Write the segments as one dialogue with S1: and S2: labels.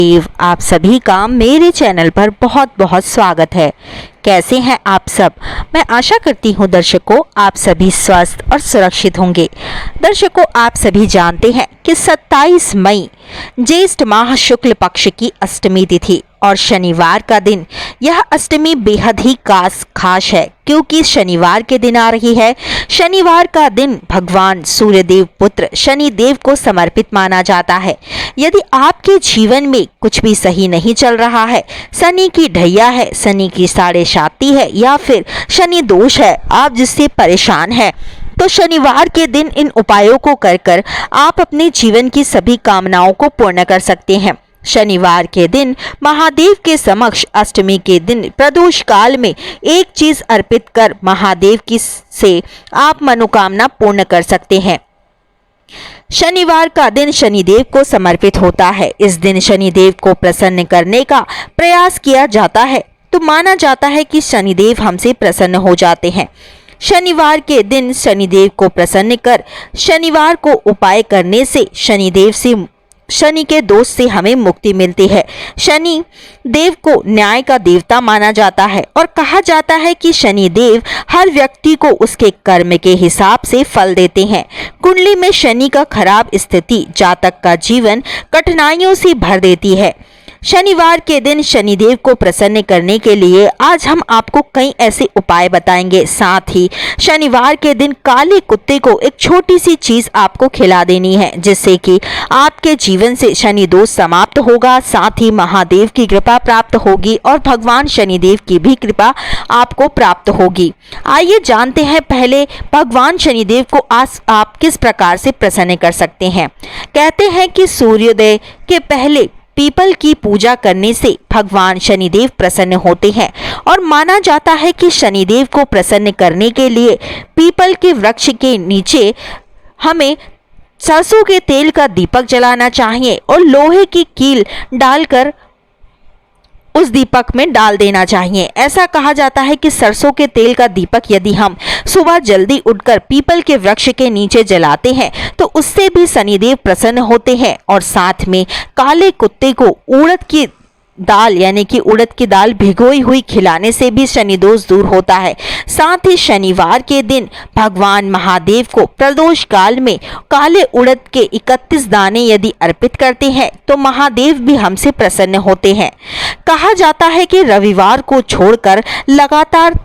S1: आप सभी का मेरे चैनल पर बहुत बहुत स्वागत है। कैसे हैं आप सब? मैं आशा करती हूं दर्शकों आप सभी स्वस्थ और सुरक्षित होंगे। दर्शकों आप सभी जानते हैं कि 27 मई ज्येष्ठ माह शुक्ल पक्ष की अष्टमी तिथि और शनिवार का दिन। यह अष्टमी बेहद ही खास है क्योंकि शनिवार के दिन आ रही है। शनिवार का दिन भगवान सूर्यदेव पुत्र शनिदेव को समर्पित माना जाता है। यदि आपके जीवन में कुछ भी सही नहीं चल रहा है, शनि की ढैया है, शनि की साढ़े साती है या फिर शनि दोष है, आप जिससे परेशान हैं, तो शनिवार के दिन इन उपायों को कर आप अपने जीवन की सभी कामनाओं को पूर्ण कर सकते हैं। शनिवार के दिन महादेव के समक्ष अष्टमी के दिन प्रदोष काल में एक चीज अर्पित कर महादेव की से आप मनोकामना पूर्ण कर सकते हैं। शनिवार का दिन शनिदेव को समर्पित होता है। इस दिन शनिदेव को प्रसन्न करने का प्रयास किया जाता है तो माना जाता है कि शनिदेव हमसे प्रसन्न हो जाते हैं। शनिवार के दिन शनिदेव को प्रसन्न कर शनिवार को उपाय करने से शनि के दोष से हमें मुक्ति मिलती है। शनि देव को न्याय का देवता माना जाता है और कहा जाता है कि शनि देव हर व्यक्ति को उसके कर्म के हिसाब से फल देते हैं। कुंडली में शनि का खराब स्थिति जातक का जीवन कठिनाइयों से भर देती है। शनिवार के दिन शनिदेव को प्रसन्न करने के लिए आज हम आपको कई ऐसे उपाय बताएंगे। साथ ही शनिवार के दिन काले कुत्ते को एक छोटी सी चीज आपको खिला देनी है जिससे कि आपके जीवन से शनि दोष समाप्त होगा। साथ ही महादेव की कृपा प्राप्त होगी और भगवान शनिदेव की भी कृपा आपको प्राप्त होगी। आइए जानते हैं पहले भगवान शनिदेव को आज आप किस प्रकार से प्रसन्न कर सकते हैं। कहते हैं कि सूर्योदय के पहले पीपल की पूजा करने से भगवान शनिदेव प्रसन्न होते हैं और माना जाता है कि शनिदेव को प्रसन्न करने के लिए पीपल के वृक्ष के नीचे हमें सरसों के तेल का दीपक जलाना चाहिए और लोहे की कील डालकर उस दीपक में डाल देना चाहिए। ऐसा कहा जाता है कि सरसों के तेल का दीपक यदि हम सुबह जल्दी उठकर पीपल के वृक्ष के नीचे जलाते हैं तो उससे भी शनिदेव प्रसन्न होते हैं। और साथ में काले कुत्ते को उड़द की दाल यानी कि उड़द की दाल भिगोई हुई खिलाने से भी शनि दोष दूर होता है। साथ ही शनिवार के दिन भगवान महादेव को प्रदोष काल में काले उड़द के 31 दाने यदि अर्पित करते हैं तो महादेव भी हमसे प्रसन्न होते हैं। कहा जाता है कि रविवार को छोड़कर लगातार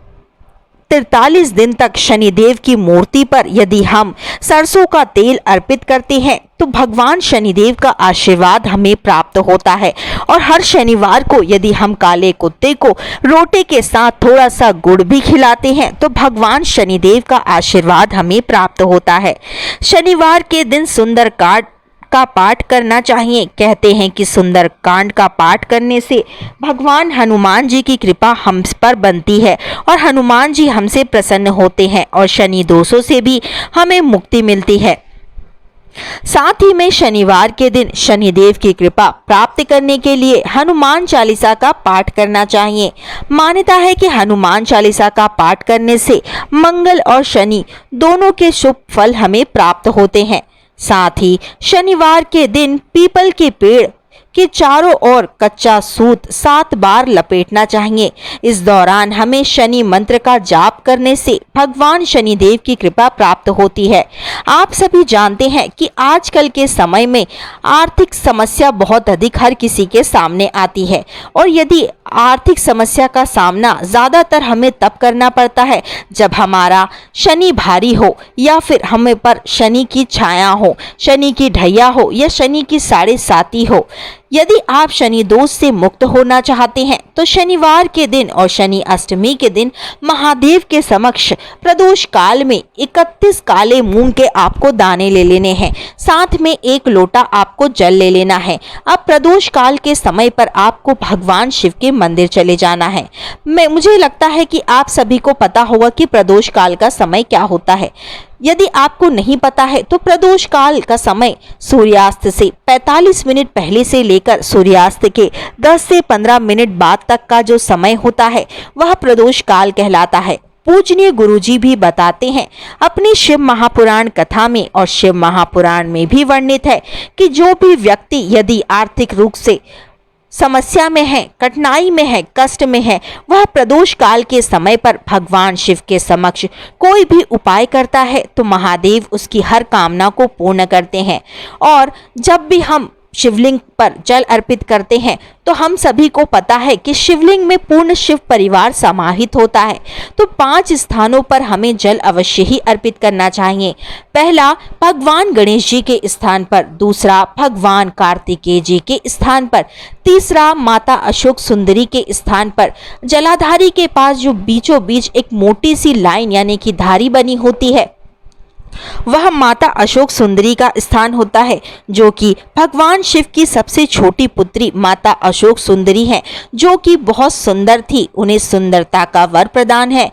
S1: 43 दिन तक शनिदेव की मूर्ति पर यदि हम सरसों का तेल अर्पित करते हैं तो भगवान शनिदेव का आशीर्वाद हमें प्राप्त होता है। और हर शनिवार को यदि हम काले कुत्ते को रोटी के साथ थोड़ा सा गुड़ भी खिलाते हैं तो भगवान शनिदेव का आशीर्वाद हमें प्राप्त होता है। शनिवार के दिन सुंदरकांड का पाठ करना चाहिए। कहते हैं कि सुंदर कांड का पाठ करने से भगवान हनुमान जी की कृपा हम पर बनती है और हनुमान जी हमसे प्रसन्न होते हैं और शनि दोषों से भी हमें मुक्ति मिलती है। साथ ही में शनिवार के दिन शनिदेव की कृपा प्राप्त करने के लिए हनुमान चालीसा का पाठ करना चाहिए। मान्यता है कि हनुमान चालीसा का पाठ करने से मंगल और शनि दोनों के शुभ फल हमें प्राप्त होते हैं। साथ ही शनिवार के दिन पीपल के पेड़ के चारों ओर कच्चा सूत 7 बार लपेटना चाहिए। इस दौरान हमें शनि मंत्र का जाप करने से भगवान शनिदेव की कृपा प्राप्त होती है। आप सभी जानते हैं कि आजकल के समय में आर्थिक समस्या बहुत अधिक हर किसी के सामने आती है और यदि आर्थिक समस्या का सामना ज़्यादातर हमें तब करना पड़ता है जब हमारा शनि भारी हो या फिर हमें पर शनि की छाया हो, शनि की ढैया हो या शनि की साढ़े साती हो। यदि आप शनि दोष से मुक्त होना चाहते हैं तो शनिवार के दिन और शनि अष्टमी के दिन महादेव के समक्ष प्रदोष काल में 31 काले मूंग के आपको दाने ले लेने हैं। साथ में 1 लोटा आपको जल ले लेना है। अब प्रदोष काल के समय पर आपको भगवान शिव के मंदिर चले जाना है। मुझे लगता है कि आप सभी को पता होगा कि प्रदोष काल का समय क्या होता है। यदि आपको नहीं पता है तो प्रदोष काल का समय सूर्यास्त से 45 मिनट पहले से लेकर सूर्यास्त के 10 से 15 मिनट बाद तक का जो समय होता है वह प्रदोष काल कहलाता है। पूजनीय गुरुजी भी बताते हैं अपनी शिव महापुराण कथा में और शिव महापुराण में भी वर्णित है कि जो भी व्यक्ति यदि आर्थिक रूप से समस्या में है, कठिनाई में है, कष्ट में है, वह प्रदोष काल के समय पर भगवान शिव के समक्ष कोई भी उपाय करता है तो महादेव उसकी हर कामना को पूर्ण करते हैं। और जब भी हम शिवलिंग पर जल अर्पित करते हैं तो हम सभी को पता है कि शिवलिंग में पूर्ण शिव परिवार समाहित होता है। तो 5 स्थानों पर हमें जल अवश्य ही अर्पित करना चाहिए। पहला भगवान गणेश जी के स्थान पर, दूसरा भगवान कार्तिकेय जी के स्थान पर, तीसरा माता अशोक सुंदरी के स्थान पर। जलाधारी के पास जो बीचों बीच एक मोटी सी लाइन यानी कि धारी बनी होती है वह माता अशोक सुंदरी का स्थान होता है, जो कि भगवान शिव की सबसे छोटी पुत्री माता अशोक सुंदरी है, जो कि बहुत सुंदर थी। उन्हें सुंदरता का वर प्रदान है।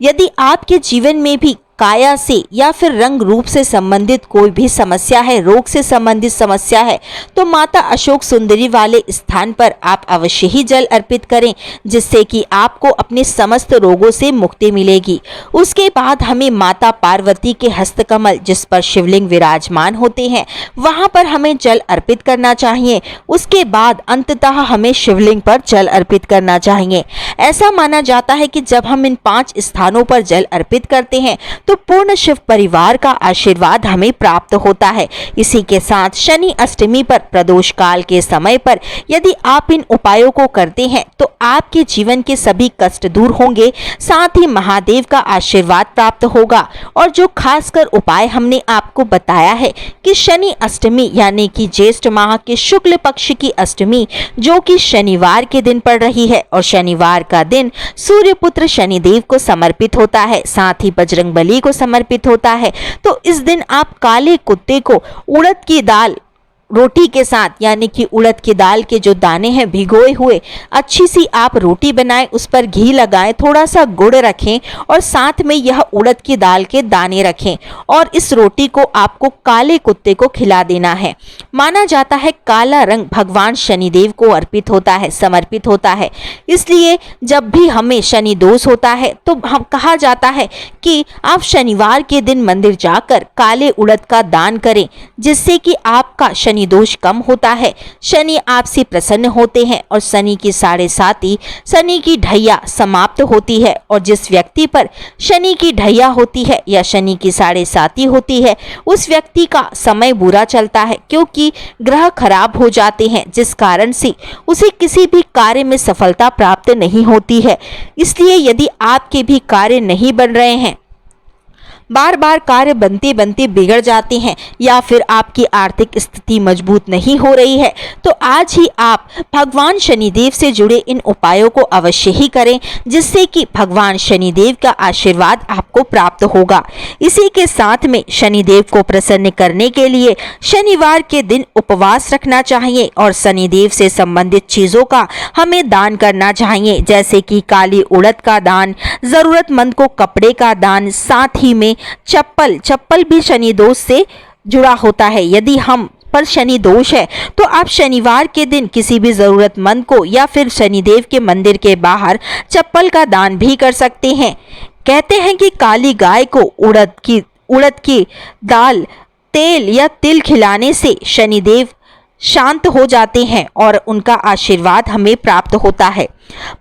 S1: यदि आपके जीवन में भी काया से या फिर रंग रूप से संबंधित कोई भी समस्या है, रोग से संबंधित समस्या है, तो माता अशोक सुंदरी वाले स्थान पर आप अवश्य ही जल अर्पित करें, जिससे कि आपको अपने समस्त रोगों से मुक्ति मिलेगी। उसके बाद हमें माता पार्वती के हस्तकमल, जिस पर शिवलिंग विराजमान होते हैं, वहां पर हमें जल अर्पित करना चाहिए। उसके बाद अंततः हमें शिवलिंग पर जल अर्पित करना चाहिए। ऐसा माना जाता है कि जब हम इन 5 स्थानों पर जल अर्पित करते हैं तो पूर्ण शिव परिवार का आशीर्वाद हमें प्राप्त होता है। इसी के साथ शनि अष्टमी पर प्रदोष काल के समय पर यदि आप इन उपायों को करते हैं तो आपके जीवन के सभी कष्ट दूर होंगे, साथ ही महादेव का आशीर्वाद प्राप्त होगा। और जो खासकर उपाय हमने आपको बताया है कि शनि अष्टमी यानी कि ज्येष्ठ माह के शुक्ल पक्ष की अष्टमी, जो कि शनिवार के दिन पड़ रही है, और शनिवार का दिन सूर्यपुत्र शनिदेव को समर्पित होता है, साथ ही बजरंगबली को समर्पित होता है। तो इस दिन आप काले कुत्ते को उड़द की दाल रोटी के साथ, यानी कि उड़द की दाल के जो दाने हैं भिगोए हुए, अच्छी सी आप रोटी बनाएं, उस पर घी लगाएं, थोड़ा सा गुड़ रखें और साथ में यह उड़द की दाल के दाने रखें और इस रोटी को आपको काले कुत्ते को खिला देना है। माना जाता है काला रंग भगवान शनिदेव को अर्पित होता है, समर्पित होता है। इसलिए जब भी हमें शनि दोष होता है तो हम कहा जाता है कि आप शनिवार के दिन मंदिर जाकर काले उड़द का दान करें, जिससे कि आपका शनि दोष कम होता है, शनि आपसे प्रसन्न होते हैं और शनि की 7.5 शनि की ढैया समाप्त होती है। और जिस व्यक्ति पर शनि की ढैया होती है या शनि की 7.5 होती है, उस व्यक्ति का समय बुरा चलता है, क्योंकि ग्रह खराब हो जाते हैं, जिस कारण से उसे किसी भी कार्य में सफलता प्राप्त नहीं होती है। इसलिए यदि आपके भी कार्य नहीं बन रहे हैं, बार बार कार्य बनते बनते बिगड़ जाते हैं, या फिर आपकी आर्थिक स्थिति मजबूत नहीं हो रही है, तो आज ही आप भगवान शनिदेव से जुड़े इन उपायों को अवश्य ही करें, जिससे कि भगवान शनिदेव का आशीर्वाद आपको प्राप्त होगा। इसी के साथ में शनिदेव को प्रसन्न करने के लिए शनिवार के दिन उपवास रखना चाहिए और शनिदेव से संबंधित चीज़ों का हमें दान करना चाहिए, जैसे कि काली उड़द का दान, ज़रूरतमंद को कपड़े का दान, साथ ही में चप्पल भी शनि दोष से जुड़ा होता है। यदि हम पर शनि दोष है तो आप शनिवार के दिन किसी भी जरूरतमंद को या फिर शनिदेव के मंदिर के बाहर चप्पल का दान भी कर सकते हैं। कहते हैं कि काली गाय को उड़द की दाल, तेल या तिल खिलाने से शनिदेव शांत हो जाते हैं और उनका आशीर्वाद हमें प्राप्त होता है।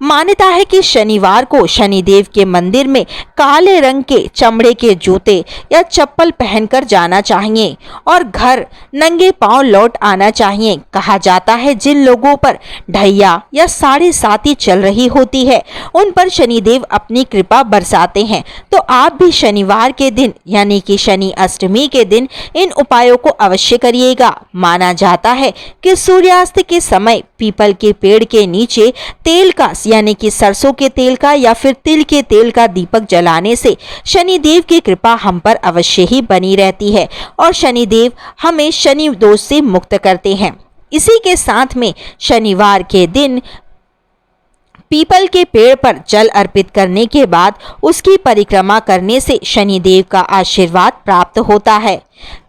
S1: मान्यता है कि शनिवार को शनिदेव के मंदिर में काले रंग के चमड़े के जूते या चप्पल पहनकर जाना चाहिए और घर नंगे पांव लौट आना चाहिए। कहा जाता है जिन लोगों पर ढैया या 7.5 चल रही होती है, उन पर शनिदेव अपनी कृपा बरसाते हैं। तो आप भी शनिवार के दिन यानी कि शनि अष्टमी के दिन इन उपायों को अवश्य करिएगा। माना जाता है कि सूर्यास्त के समय पीपल के पेड़ के नीचे तेल का यानी कि सरसों के तेल का या फिर तिल के तेल का दीपक जलाने से शनिदेव की कृपा हम पर अवश्य ही बनी रहती है और शनिदेव हमें शनि दोष से मुक्त करते हैं। इसी के साथ में शनिवार के दिन पीपल के पेड़ पर जल अर्पित करने के बाद उसकी परिक्रमा करने से शनिदेव का आशीर्वाद प्राप्त होता है।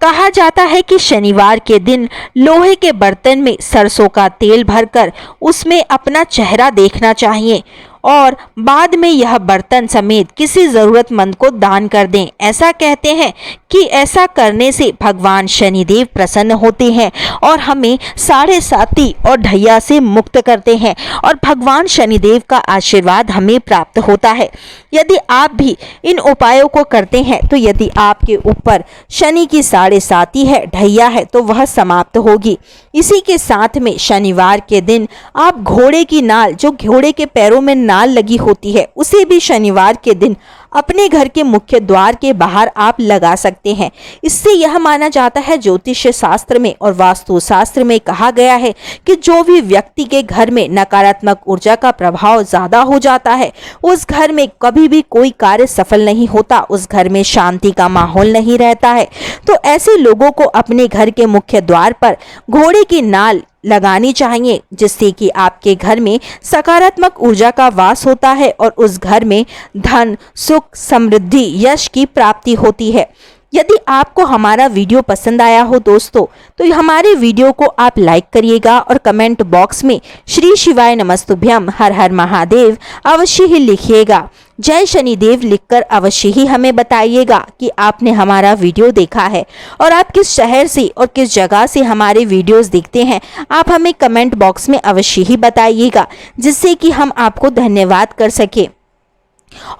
S1: कहा जाता है कि शनिवार के दिन लोहे के बर्तन में सरसों का तेल भरकर उसमें अपना चेहरा देखना चाहिए और बाद में यह बर्तन समेत किसी जरूरतमंद को दान कर दें। ऐसा कहते हैं कि ऐसा करने से भगवान शनिदेव प्रसन्न होते हैं और हमें साढ़े साती और ढैया से मुक्त करते हैं और भगवान शनिदेव का आशीर्वाद हमें प्राप्त होता है। यदि आप भी इन उपायों को करते हैं तो यदि आपके ऊपर शनि की साढ़े साती है, ढैया है, तो वह समाप्त होगी। इसी के साथ में शनिवार के दिन आप घोड़े की नाल, जो घोड़े के पैरों में नाल लगी होती है, उसे भी शनिवार के दिन अपने घर के मुख्य द्वार के बाहर आप लगा सकते हैं। इससे यह माना जाता है, ज्योतिष शास्त्र में और वास्तु शास्त्र में कहा गया है कि जो भी व्यक्ति के घर में नकारात्मक ऊर्जा का प्रभाव ज्यादा हो जाता है, उस घर में कभी भी कोई कार्य सफल नहीं होता, उस घर में शांति का माहौल नहीं रहता है। तो ऐसे लोगों को अपने घर के मुख्य द्वार पर घोड़े की नाल लगानी चाहिए, जिससे कि आपके घर में सकारात्मक ऊर्जा का वास होता है और उस घर में धन, सुख, समृद्धि, यश की प्राप्ति होती है। यदि आपको हमारा वीडियो पसंद आया हो दोस्तों, तो हमारे वीडियो को आप लाइक करिएगा और कमेंट बॉक्स में श्री शिवाय नमस्तुभ्यम, हर हर महादेव अवश्य ही लिखिएगा। जय शनिदेव लिखकर अवश्य ही हमें बताइएगा कि आपने हमारा वीडियो देखा है और आप किस शहर से और किस जगह से हमारे वीडियोस देखते हैं। आप हमें कमेंट बॉक्स में अवश्य ही बताइएगा, जिससे कि हम आपको धन्यवाद कर सके।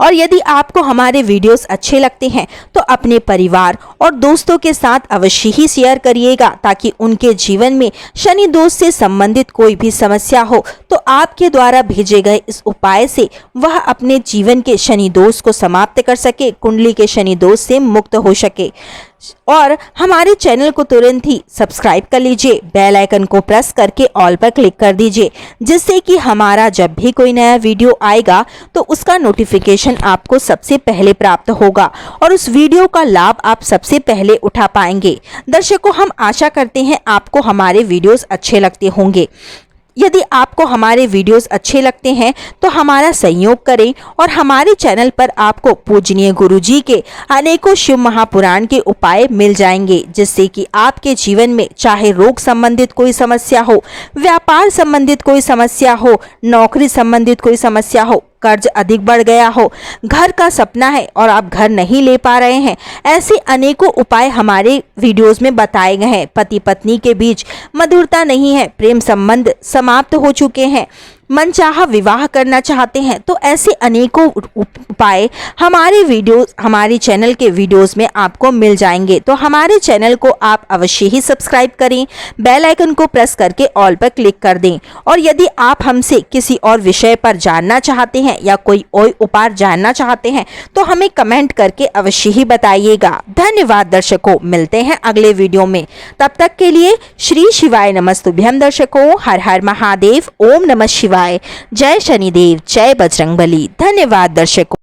S1: और यदि आपको हमारे वीडियोस अच्छे लगते हैं तो अपने परिवार और दोस्तों के साथ अवश्य ही शेयर करिएगा, ताकि उनके जीवन में शनि दोष से संबंधित कोई भी समस्या हो तो आपके द्वारा भेजे गए इस उपाय से वह अपने जीवन के शनि दोष को समाप्त कर सके, कुंडली के शनि दोष से मुक्त हो सके। और हमारे चैनल को तुरंत ही सब्सक्राइब कर लीजिए, बेल आइकन को प्रेस करके ऑल पर क्लिक कर दीजिए, जिससे कि हमारा जब भी कोई नया वीडियो आएगा तो उसका नोटिफिकेशन आपको सबसे पहले प्राप्त होगा और उस वीडियो का लाभ आप सबसे पहले उठा पाएंगे। दर्शकों, हम आशा करते हैं आपको हमारे वीडियोस अच्छे लगते होंगे। यदि आपको हमारे वीडियोस अच्छे लगते हैं तो हमारा सहयोग करें और हमारे चैनल पर आपको पूजनीय गुरुजी के अनेकों शिव महापुराण के उपाय मिल जाएंगे, जिससे कि आपके जीवन में चाहे रोग संबंधित कोई समस्या हो, व्यापार संबंधित कोई समस्या हो, नौकरी संबंधित कोई समस्या हो, कर्ज अधिक बढ़ गया हो, घर का सपना है और आप घर नहीं ले पा रहे हैं, ऐसे अनेकों उपाय हमारे वीडियोस में बताए गए हैं। पति पत्नी के बीच मधुरता नहीं है, प्रेम संबंध समाप्त हो चुके हैं, मनचाहा विवाह करना चाहते हैं, तो ऐसे अनेकों उपाय हमारे चैनल के वीडियोस में आपको मिल जाएंगे। तो हमारे चैनल को आप अवश्य ही सब्सक्राइब करें, बेल आइकन को प्रेस करके ऑल पर क्लिक कर दें। और यदि आप हमसे किसी और विषय पर जानना चाहते हैं या कोई और उपाय जानना चाहते हैं तो हमें कमेंट करके अवश्य ही बताइएगा। धन्यवाद दर्शकों, मिलते हैं अगले वीडियो में। तब तक के लिए श्री शिवाय नमस्तुभ्यम दर्शकों, हर हर महादेव, ओम नमः शिवाय, जय शनिदेव, जय बजरंगबली। धन्यवाद दर्शकों।